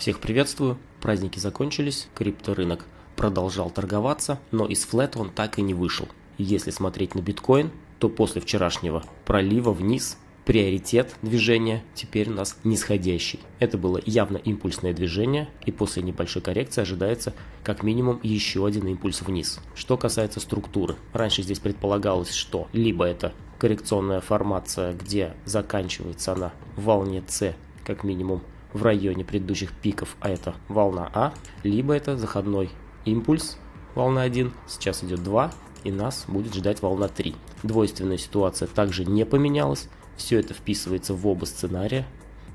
Всех приветствую, праздники закончились, крипторынок продолжал торговаться, но из флета он так и не вышел. Если смотреть на биткоин, то после вчерашнего пролива вниз приоритет движения теперь у нас нисходящий. Это было явно импульсное движение, и после небольшой коррекции ожидается как минимум еще один импульс вниз. Что касается структуры, раньше здесь предполагалось, что либо это коррекционная формация, где заканчивается она в волне С как минимум в районе предыдущих пиков, а это волна А, либо это заходной импульс, волна 1, сейчас идет 2, и нас будет ждать волна 3. Двойственная ситуация также не поменялась, все это вписывается в оба сценария.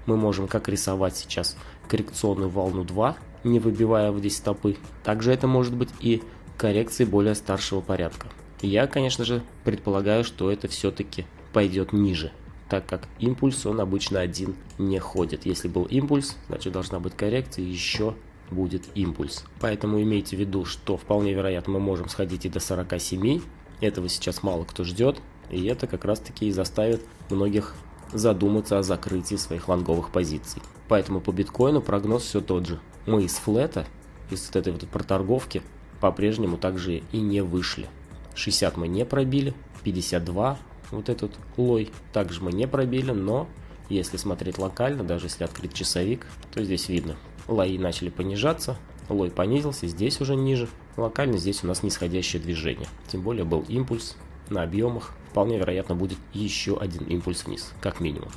Мы можем как рисовать сейчас коррекционную волну 2, не выбивая здесь стопы, также это может быть и коррекции более старшего порядка. Я, конечно же, предполагаю, что это все-таки пойдет ниже, так как импульс, он обычно один не ходит. Если был импульс, значит должна быть коррекция, и еще будет импульс. Поэтому имейте в виду, что вполне вероятно мы можем сходить и до 47. Этого сейчас мало кто ждет, и это как раз таки и заставит многих задуматься о закрытии своих лонговых позиций. Поэтому по биткоину прогноз все тот же. Мы из флета, из этой вот проторговки, по-прежнему также и не вышли. 60 мы не пробили, 52 вот этот лой также мы не пробили, но если смотреть локально, даже если открыть часовик, то здесь видно, лои начали понижаться, лой понизился, здесь уже ниже, локально здесь у нас нисходящее движение, тем более был импульс на объемах, вполне вероятно будет еще один импульс вниз, как минимум.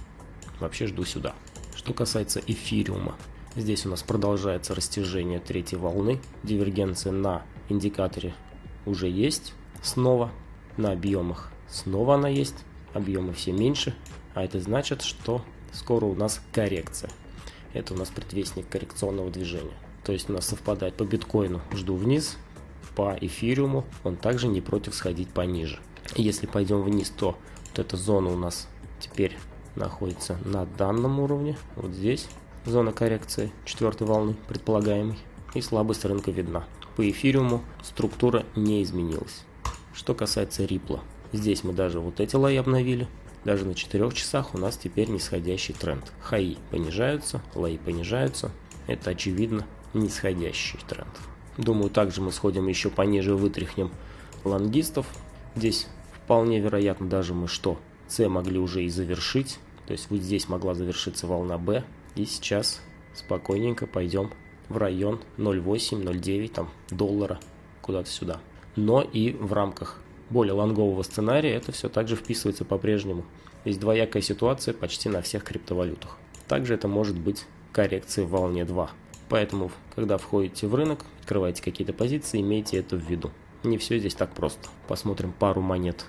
Вообще жду сюда. Что касается эфириума, здесь у нас продолжается растяжение третьей волны, дивергенция на индикаторе уже есть снова, на объемах снова она есть, объемы все меньше, а это значит, что скоро у нас коррекция. Это у нас предвестник коррекционного движения. То есть у нас совпадает по биткоину, жду вниз, по эфириуму он также не против сходить пониже. Если пойдем вниз, то вот эта зона у нас теперь находится на данном уровне, вот здесь зона коррекции четвертой волны предполагаемой, и слабость рынка видна. По эфириуму структура не изменилась. Что касается рипла, здесь мы даже вот эти лои обновили. Даже на 4 часах у нас теперь нисходящий тренд. Хаи понижаются, лои понижаются. Это очевидно нисходящий тренд. Думаю, также мы сходим еще пониже, вытряхнем лонгистов. Здесь вполне вероятно даже мы что? С могли уже и завершить. То есть вот здесь могла завершиться волна Б. И сейчас спокойненько пойдем в район 0,8-0,9 там, доллара куда-то сюда. Но и в рамках более лонгового сценария это все также вписывается по-прежнему. Есть двоякая ситуация почти на всех криптовалютах. Также это может быть коррекция в волне 2. Поэтому, когда входите в рынок, открываете какие-то позиции, имейте это в виду. Не все здесь так просто. Посмотрим пару монет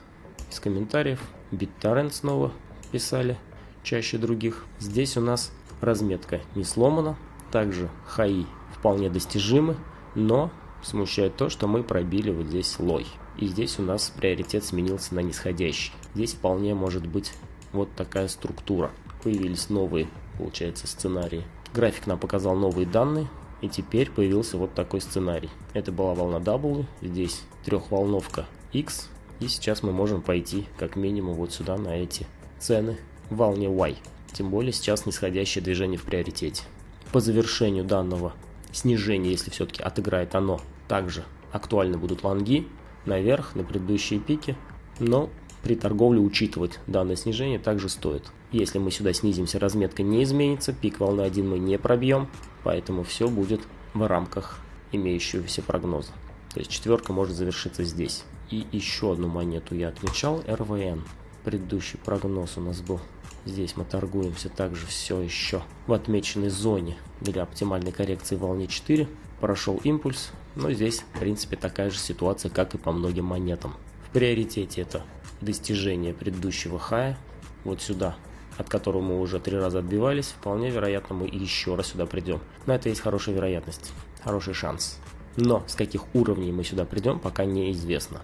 из комментариев. BitTorrent снова писали, чаще других. Здесь у нас разметка не сломана. Также хаи вполне достижимы, но смущает то, что мы пробили вот здесь лой. И здесь у нас приоритет сменился на нисходящий. Здесь вполне может быть вот такая структура. Появились новые, получается, сценарии. График нам показал новые данные, и теперь появился вот такой сценарий. Это была волна W, здесь трехволновка X, и сейчас мы можем пойти как минимум вот сюда на эти цены в волне Y. Тем более сейчас нисходящее движение в приоритете. По завершению данного снижения, если все-таки отыграет оно, также актуальны будут лонги наверх, на предыдущие пики, но при торговле учитывать данное снижение также стоит. Если мы сюда снизимся, разметка не изменится, пик волны 1 мы не пробьем, поэтому все будет в рамках имеющегося прогноза. То есть четверка может завершиться здесь. И еще одну монету я отмечал, РВН. Предыдущий прогноз у нас был. Здесь мы торгуемся также все еще в отмеченной зоне для оптимальной коррекции в волне 4. Прошел импульс, но здесь в принципе такая же ситуация, как и по многим монетам. В приоритете это достижение предыдущего хая, вот сюда, от которого мы уже 3 раза отбивались. Вполне вероятно мы еще раз сюда придем. На это есть хорошая вероятность, хороший шанс. Но с каких уровней мы сюда придем, пока неизвестно.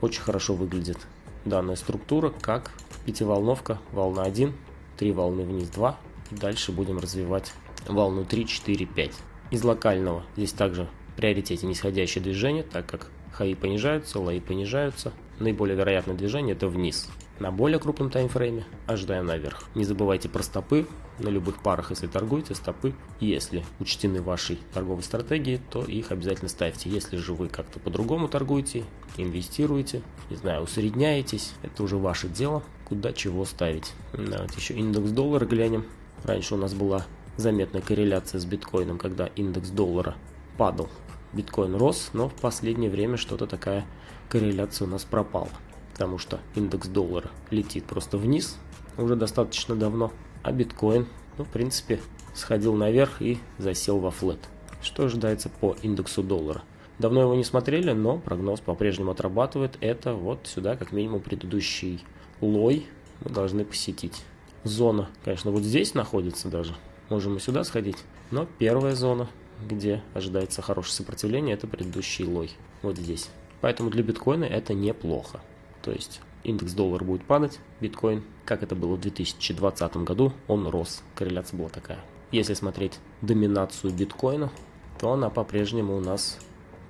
Очень хорошо выглядит данная структура, как пятиволновка, волна 1, 3 волны вниз 2. И дальше будем развивать волну 3, 4, 5. Из локального здесь также в приоритете нисходящее движение, так как хаи понижаются, лои понижаются. Наиболее вероятное движение это вниз. На более крупном таймфрейме ожидаем наверх. Не забывайте про стопы, на любых парах, если торгуете, стопы, если учтены в вашей торговой стратегии, то их обязательно ставьте. Если же вы как-то по-другому торгуете, инвестируете, не знаю, усредняетесь, это уже ваше дело, куда чего ставить. Давайте еще индекс доллара глянем. Раньше у нас была заметная корреляция с биткоином, когда индекс доллара падал, биткоин рос, но в последнее время что-то такая корреляция у нас пропала, потому что индекс доллара летит просто вниз уже достаточно давно, а биткоин, в принципе, сходил наверх и засел во флет. Что ожидается по индексу доллара? Давно его не смотрели, но прогноз по-прежнему отрабатывает. Это вот сюда, как минимум, предыдущий лой мы должны посетить. Зона, конечно, вот здесь находится даже. Можем и сюда сходить. Но первая зона, где ожидается хорошее сопротивление, это предыдущий лой. Вот здесь. Поэтому для биткоина это неплохо. То есть индекс доллара будет падать, биткоин, как это было в 2020 году, он рос. Корреляция была такая. Если смотреть доминацию биткоина, то она по-прежнему у нас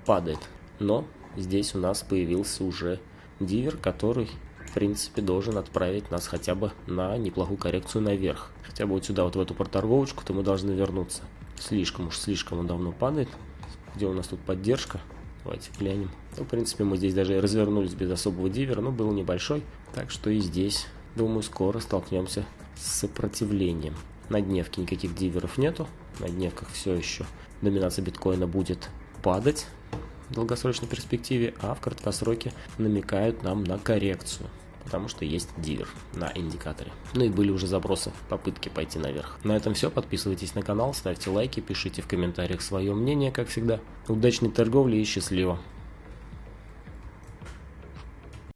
падает. Но здесь у нас появился уже дивер, который, в принципе, должен отправить нас хотя бы на неплохую коррекцию наверх. Хотя бы вот сюда, вот в эту проторговочку, то мы должны вернуться. Слишком он давно падает. Где у нас тут поддержка? Давайте глянем. Ну, в принципе, мы здесь даже развернулись без особого дивера, но был небольшой. Так что и здесь, думаю, скоро столкнемся с сопротивлением. На дневке никаких диверов нету. На дневках все еще доминация биткоина будет падать в долгосрочной перспективе, а в краткосроке намекают нам на коррекцию, потому что есть дивер на индикаторе. Ну и были уже забросы, попытки пойти наверх. На этом все. Подписывайтесь на канал, ставьте лайки, пишите в комментариях свое мнение, как всегда. Удачной торговли и счастливо!